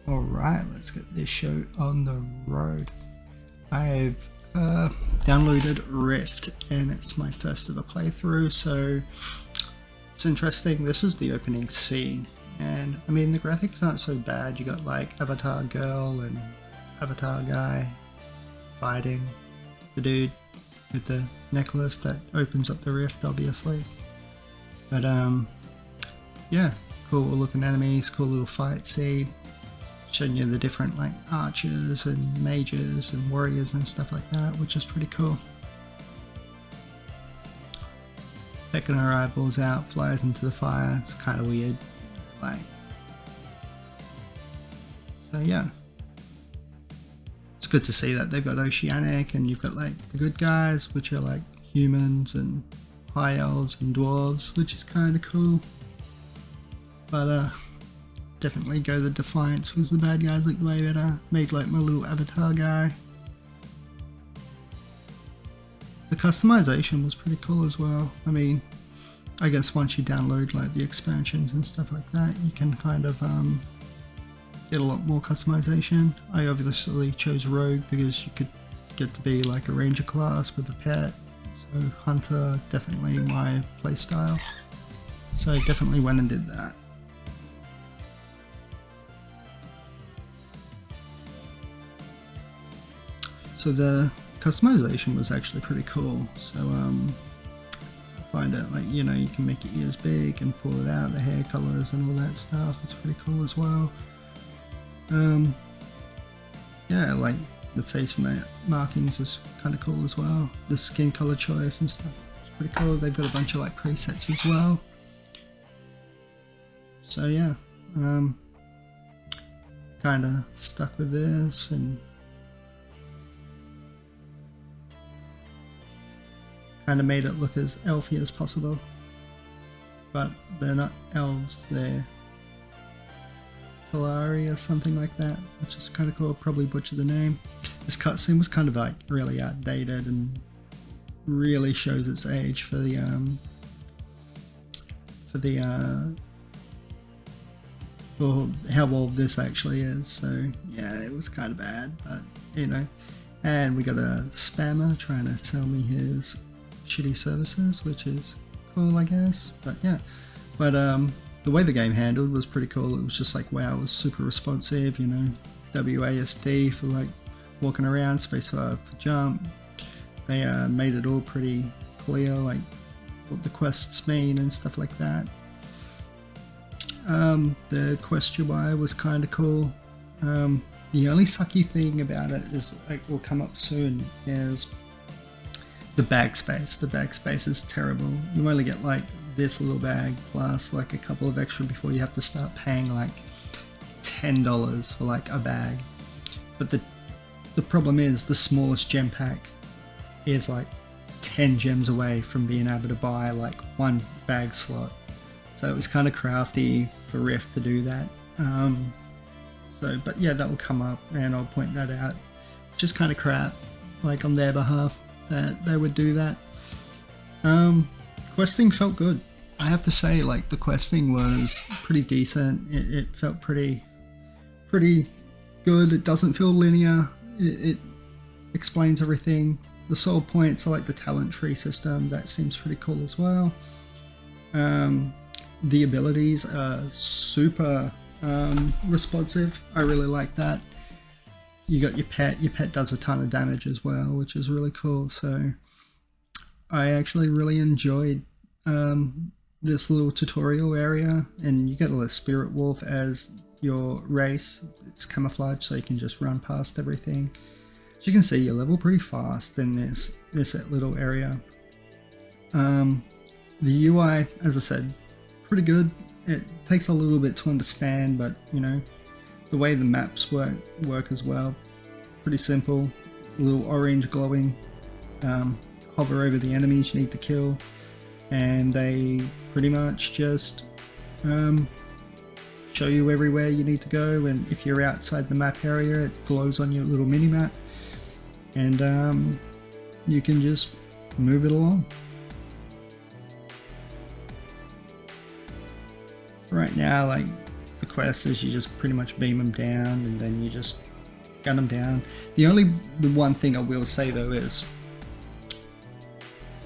Alright, let's get this show on the road. I've downloaded Rift and it's my first ever playthrough, so it's interesting. This is the opening scene, and I mean the graphics aren't so bad. You got like Avatar Girl and Avatar Guy fighting the dude with the necklace that opens up the rift, obviously. But yeah, cool looking enemies, cool little fight scene, showing you the different like archers and mages and warriors and stuff like that, which is pretty cool. Taking her eyeballs out, flies into the fire. It's kind of weird, like. So yeah, it's good to see that they've got Oceanic, and you've got like the good guys, which are like humans and high elves and dwarves, which is kind of cool. But definitely go the Defiance, because the bad guys look way better. Made like my little avatar guy. The customization was pretty cool as well. I mean, I guess once you download like the expansions and stuff like that, you can kind of get a lot more customization. I obviously chose Rogue because you could get to be like a ranger class with a pet. So Hunter, definitely my playstyle. So I definitely went and did that. So the customization was actually pretty cool. So I find it like, you know, you can make your ears big and pull it out, the hair colors and all that stuff. It's pretty cool as well. Yeah, like the face markings is kind of cool as well. The skin color choice and stuff, it's pretty cool. They've got a bunch of like presets as well. So yeah, kind of stuck with this and kind of made it look as elfy as possible, but they're not elves, they're Kalari or something like that, which is kind of cool. Probably butchered the name. This cutscene was kind of like really outdated and really shows its age for how old this actually is. So yeah, it was kind of bad, but you know. And we got a spammer trying to sell me his shitty services, which is cool, I guess. But yeah, but the way the game handled was pretty cool. It was just like, wow, it was super responsive, you know. WASD for like walking around, spacebar for jump. They made it all pretty clear, like what the quests mean and stuff like that. The quest UI was kind of cool. The only sucky thing about it is, like, will come up soon, is the bag space. The bag space is terrible. You only get like this little bag plus like a couple of extra before you have to start paying like $10 for like a bag. But the problem is the smallest gem pack is like 10 gems away from being able to buy like one bag slot. So it was kind of crafty for Rift to do that. But yeah, that will come up and I'll point that out. Just kind of crap, like on their behalf, that they would do that. Questing felt good. I have to say, like, the questing was pretty decent. It felt pretty good. It doesn't feel linear. It explains everything. The soul points are like the talent tree system. That seems pretty cool as well. The abilities are super responsive. I really like that. You got your pet. Your pet does a ton of damage as well, which is really cool. So I actually really enjoyed this little tutorial area, and you get a spirit wolf as your race. It's camouflage, so you can just run past everything. As you can see, you level pretty fast in this little area. The UI, as I said, pretty good. It takes a little bit to understand, but you know, the way the maps work as well, pretty simple. A little orange glowing, hover over the enemies you need to kill, and they pretty much just show you everywhere you need to go. And if you're outside the map area, it glows on your little mini map, and you can just move it along. Right now, like, the quest is you just pretty much beam them down and then you just gun them down. The one thing I will say though is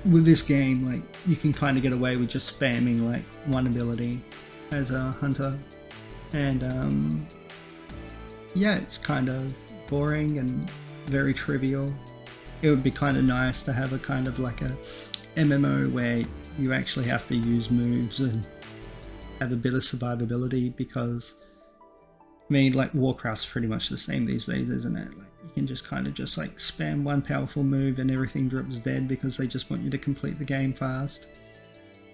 with this game, like, you can kind of get away with just spamming like one ability as a hunter, and yeah, it's kind of boring and very trivial. It would be kind of nice to have a kind of like a MMO where you actually have to use moves and have a bit of survivability, because I mean, like, Warcraft's pretty much the same these days, isn't it? Like, you can just kind of just like spam one powerful move and everything drops dead because they just want you to complete the game fast.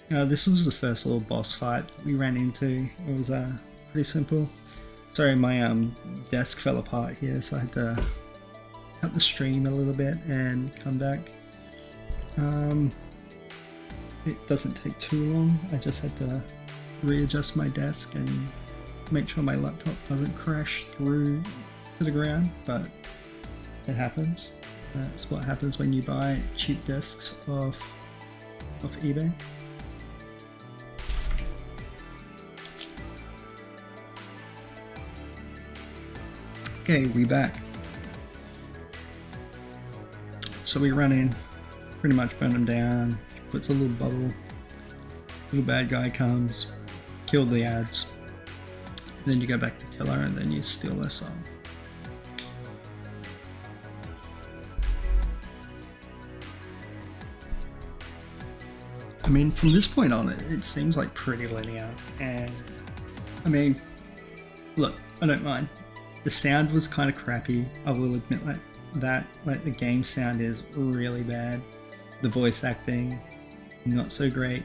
This was the first little boss fight that we ran into. It was pretty simple. Sorry, my desk fell apart here, so I had to cut the stream a little bit and come back. It doesn't take too long. I just had to readjust my desk and make sure my laptop doesn't crash through to the ground, but it happens. That's what happens when you buy cheap desks off eBay. Okay, we back. So we run in, pretty much burn him down, puts a little bubble, little bad guy comes, kill the ads, and then you go back to kill her and then you steal her soul. I mean, from this point on, it seems like pretty linear, and I mean, look, I don't mind. The sound was kind of crappy, I will admit that. Like, the game sound is really bad. The voice acting, not so great.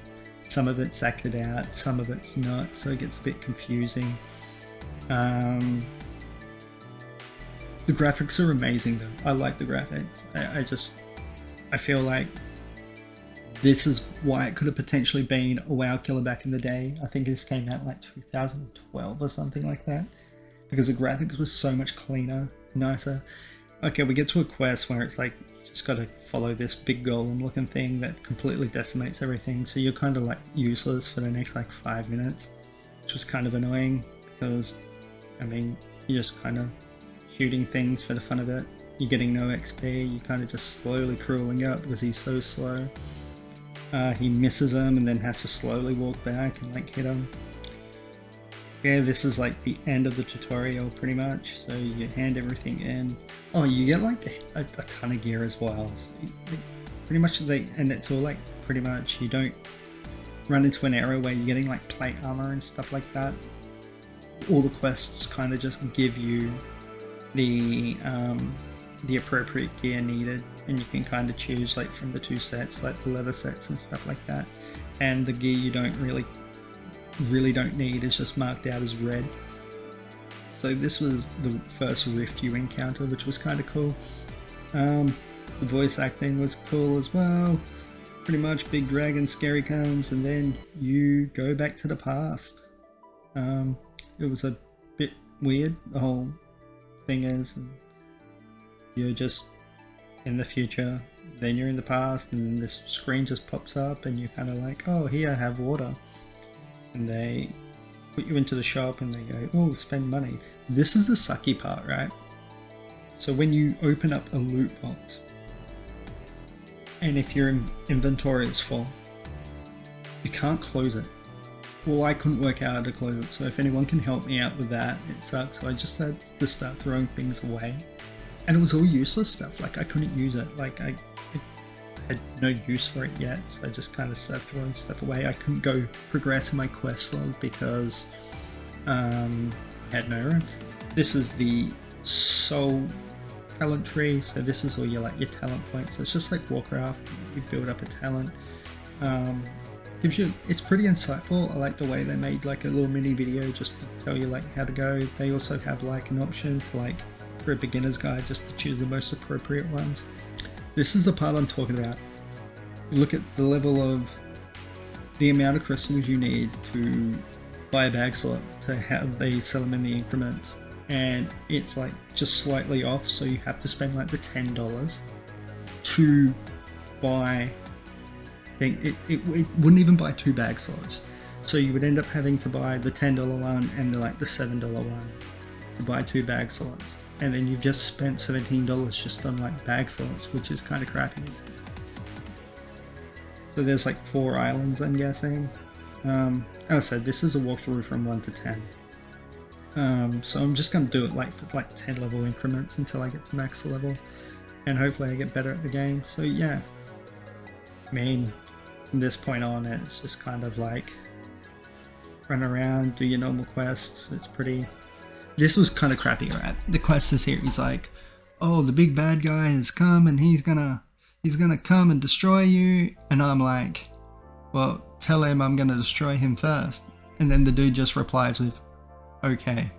Some of it's acted out, some of it's not, so it gets a bit confusing. The graphics are amazing though. I like the graphics. I feel like this is why it could have potentially been a WoW killer back in the day. I think this came out like 2012 or something like that, because the graphics was so much cleaner, nicer. Okay, we get to a quest where it's like, you just gotta follow this big golem looking thing that completely decimates everything, so you're kind of like useless for the next like 5 minutes, which was kind of annoying, because I mean, you're just kind of shooting things for the fun of it. You're getting no XP, you're kind of just slowly crawling up because he's so slow. He misses him and then has to slowly walk back and like hit him. Yeah, this is like the end of the tutorial pretty much, so you hand everything in. Oh, you get like a ton of gear as well. So pretty much and it's all like pretty much, you don't run into an area where you're getting like plate armor and stuff like that. All the quests kind of just give you the appropriate gear needed, and you can kind of choose like from the two sets, like the leather sets and stuff like that. And the gear you don't really don't need is just marked out as red. So this was the first rift you encountered, which was kind of cool. The voice acting was cool as well. Pretty much big dragon scary comes and then you go back to the past. It was a bit weird, the whole thing is. You're just in the future, then you're in the past, and then this screen just pops up and you're kind of like, oh, here I have water. And they put you into the shop and they go, oh, spend money. This is the sucky part, right? So when you open up a loot box, and if your inventory is full, you can't close it. Well, I couldn't work out how to close it, so if anyone can help me out with that, it sucks. So I just had to start throwing things away. And it was all useless stuff, like I couldn't use it, like I had no use for it yet, so I just kind of started throwing stuff away. I couldn't go progress in my quest log because I had no room. This is the soul talent tree, so this is all your talent points. So it's just like Warcraft, you build up a talent. It's pretty insightful. I like the way they made like a little mini video just to tell you like how to go. They also have like an option to like, for a beginner's guide, just to choose the most appropriate ones. This is the part I'm talking about. You look at the level of the amount of crystals you need to buy a bag slot to have they sell them in the increments, and it's like just slightly off, so you have to spend like the $10 to buy. It wouldn't even buy 2 bag slots. So you would end up having to buy the $10 one and the $7 one to buy 2 bag slots, and then you've just spent $17 just on bag slots, which is kind of crappy. So there's 4 islands, I'm guessing. As I said, this is a walkthrough from 1 to 10. So I'm just going to do it for 10 level increments until I get to max level, and hopefully I get better at the game. So yeah, I mean, from this point on, it's just kind of run around, do your normal quests. It's pretty... This was kind of crappy, right? The quest is here. He's like, oh, the big bad guy has come and he's gonna come and destroy you. And I'm like, well, tell him I'm gonna destroy him first. And then the dude just replies with, okay.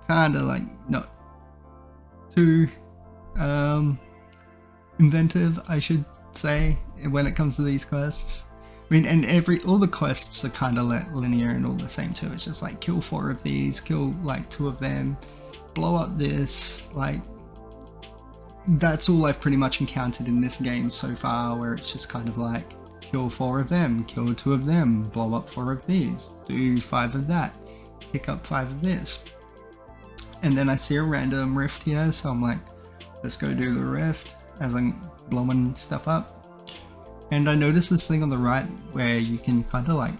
Kinda not too inventive, I should say, when it comes to these quests. I mean, and all the quests are kind of linear and all the same too. It's just kill 4 of these, kill 2 of them, blow up this. That's all I've pretty much encountered in this game so far, where it's just kind of kill 4 of them, kill 2 of them, blow up 4 of these, do 5 of that, pick up 5 of this. And then I see a random rift here, so I'm like, let's go do the rift as I'm blowing stuff up. And I noticed this thing on the right where you can kind of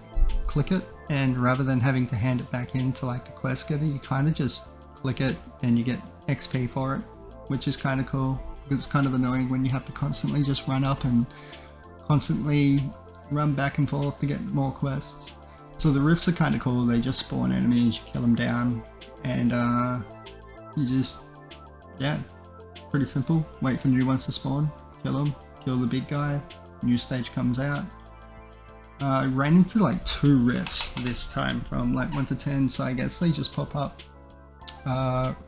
click it, and rather than having to hand it back into a quest giver, you kind of just click it and you get XP for it, which is kind of cool, because it's kind of annoying when you have to constantly just run up and constantly run back and forth to get more quests. So the rifts are kind of cool. They just spawn enemies, you kill them down, and you just, yeah, pretty simple. Wait for new ones to spawn, kill them, kill the big guy. New stage comes out. I ran into 2 rifts this time from 1 to 10, so I guess they just pop up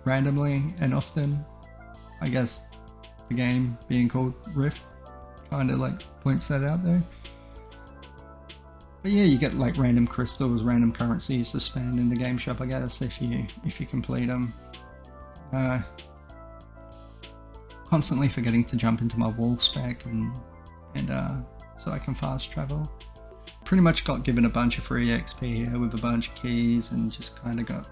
randomly and often. I guess the game being called Rift kind of points that out there. But yeah, you get random crystals, random currencies to spend in the game shop, I guess, if you complete them. Constantly forgetting to jump into my wolf spec and so I can fast travel. Pretty much got given a bunch of free XP here with a bunch of keys, and just kind of got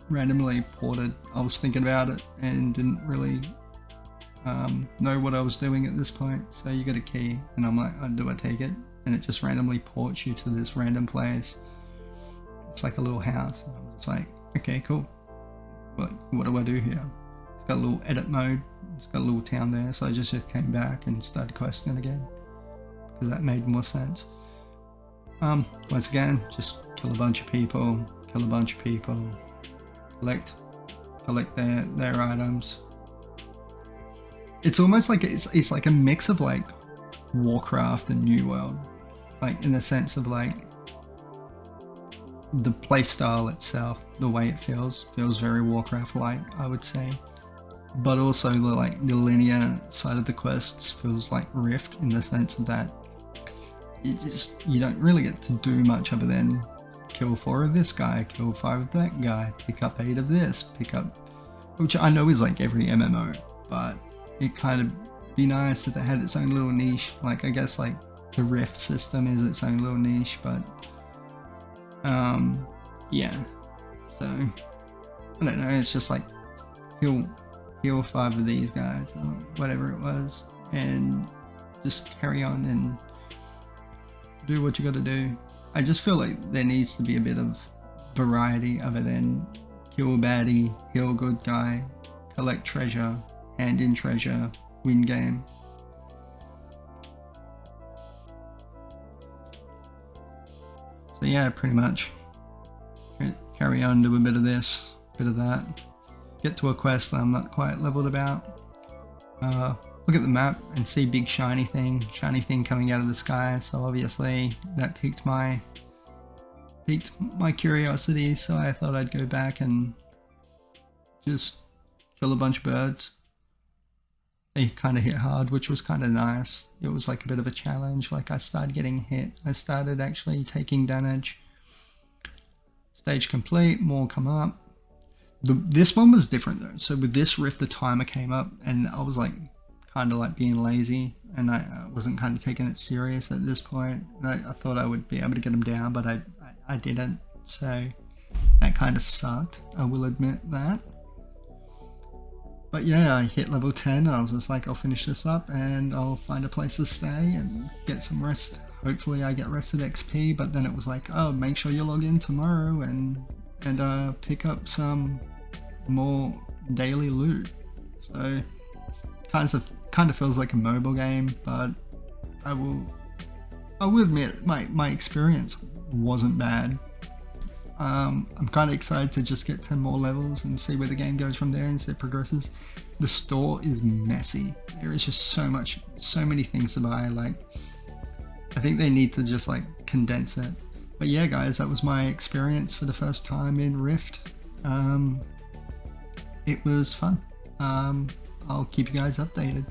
randomly ported. I was thinking about it and didn't really know what I was doing at this point. So you get a key and I'm like, oh, do I take it? And it just randomly ports you to this random place. It's like a little house, and I'm just like, okay, cool. But what do I do here? It's got a little edit mode. It's got a little town there, so I just came back and started questing again, because that made more sense. Once again, just kill a bunch of people, collect their items. It's almost like it's like a mix of Warcraft and New World, in the sense of the playstyle itself, the way it feels very Warcraft-like, I would say. But also the linear side of the quests feels like Rift, in the sense of that you don't really get to do much other than kill 4 of this guy, kill 5 of that guy, pick up 8 of this, which I know is every MMO, but it kind of be nice if it had its own little niche. I guess the Rift system is its own little niche, but yeah, so I don't know, it's just heal 5 of these guys or whatever it was, and just carry on and do what you gotta do. I just feel like there needs to be a bit of variety other than kill baddie, heal good guy, collect treasure, hand in treasure, win game. So yeah, pretty much carry on, do a bit of this, bit of that, get to a quest that I'm not quite leveled about, look at the map and see big shiny thing coming out of the sky, so obviously that piqued my curiosity, so I thought I'd go back and just kill a bunch of birds. They kind of hit hard, which was kind of nice. It was a bit of a challenge. I started getting hit, I started actually taking damage. Stage complete, more come up. This one was different though. So with this rift, the timer came up and I was kind of like being lazy, and I wasn't kind of taking it serious at this point. And I thought I would be able to get them down, but I didn't. So that kind of sucked. I will admit that. But yeah, I hit level 10 and I was just like, I'll finish this up and I'll find a place to stay and get some rest. Hopefully I get rested XP, but then it was like, oh, make sure you log in tomorrow and pick up some more daily loot. So kind of feels like a mobile game, but I will admit my experience wasn't bad. I'm kind of excited to just get 10 more levels and see where the game goes from there and see it progresses. The store is messy. There is just so many things to buy. Like, I think they need to just like condense it. But yeah, guys, that was my experience for the first time in Rift. It was fun. I'll keep you guys updated.